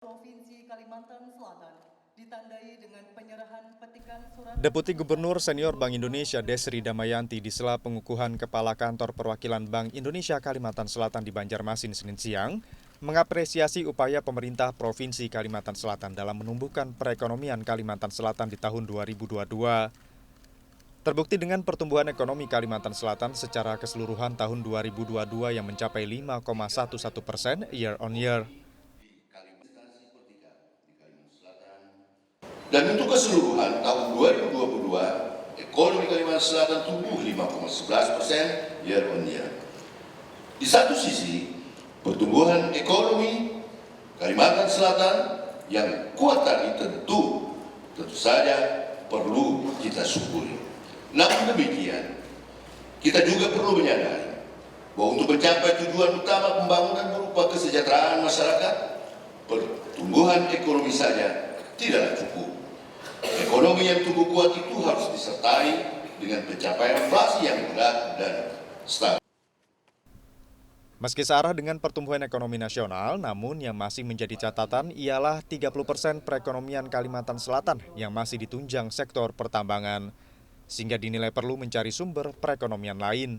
Provinsi Kalimantan Selatan ditandai dengan penyerahan petikan surat. Deputi Gubernur Senior Bank Indonesia Desri Damayanti di sela pengukuhan Kepala Kantor Perwakilan Bank Indonesia Kalimantan Selatan di Banjarmasin Senin siang, mengapresiasi upaya pemerintah Provinsi Kalimantan Selatan dalam menumbuhkan perekonomian Kalimantan Selatan di tahun 2022. Terbukti dengan pertumbuhan ekonomi Kalimantan Selatan secara keseluruhan tahun 2022 yang mencapai 5,11% year on year. Dan untuk keseluruhan tahun 2022, ekonomi Kalimantan Selatan tumbuh 5,11% year on year. Di satu sisi, pertumbuhan ekonomi Kalimantan Selatan yang kuat tadi tentu saja perlu kita syukuri. Namun demikian, kita juga perlu menyadari bahwa untuk mencapai tujuan utama pembangunan berupa kesejahteraan masyarakat, pertumbuhan ekonomi saja tidaklah cukup. Ekonomi yang tumbuh kuat itu harus disertai dengan pencapaian inflasi yang rendah dan stabil. Meski searah dengan pertumbuhan ekonomi nasional, namun yang masih menjadi catatan ialah 30% perekonomian Kalimantan Selatan yang masih ditunjang sektor pertambangan, sehingga dinilai perlu mencari sumber perekonomian lain.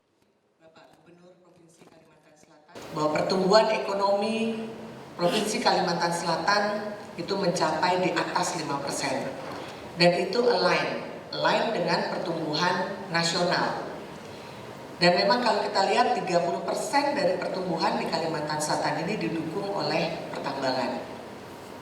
Bapak Gubernur Provinsi Kalimantan Selatan, bahwa pertumbuhan ekonomi Provinsi Kalimantan Selatan itu mencapai di atas 5%. Dan itu align dengan pertumbuhan nasional. Dan memang kalau kita lihat 30% dari pertumbuhan di Kalimantan Selatan ini didukung oleh pertambangan.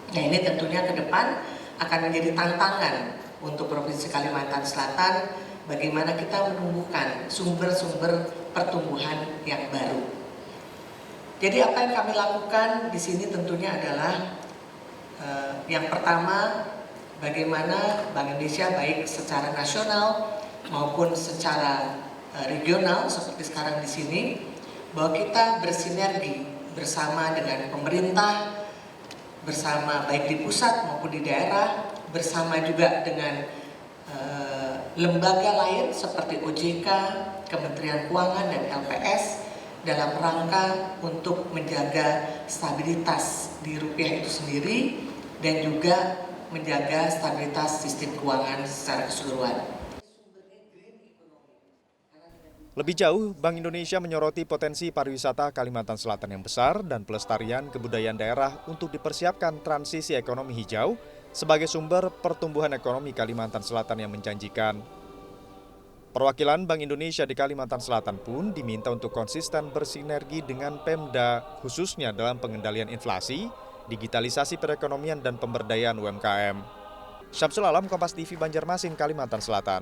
Nah, ini tentunya ke depan akan menjadi tantangan untuk Provinsi Kalimantan Selatan bagaimana kita menumbuhkan sumber-sumber pertumbuhan yang baru. Jadi apa yang kami lakukan di sini tentunya adalah yang pertama, bagaimana Bank Indonesia baik secara nasional maupun secara regional seperti sekarang di sini, bahwa kita bersinergi bersama dengan pemerintah, bersama baik di pusat maupun di daerah, bersama juga dengan lembaga lain seperti OJK, Kementerian Keuangan dan LPS dalam rangka untuk menjaga stabilitas di rupiah itu sendiri dan juga menjaga stabilitas sistem keuangan secara keseluruhan. Lebih jauh, Bank Indonesia menyoroti potensi pariwisata Kalimantan Selatan yang besar dan pelestarian kebudayaan daerah untuk dipersiapkan transisi ekonomi hijau sebagai sumber pertumbuhan ekonomi Kalimantan Selatan yang menjanjikan. Perwakilan Bank Indonesia di Kalimantan Selatan pun diminta untuk konsisten bersinergi dengan Pemda, khususnya dalam pengendalian inflasi, digitalisasi perekonomian dan pemberdayaan UMKM. Syamsul Alam, Kompas TV, Banjarmasin, Kalimantan Selatan.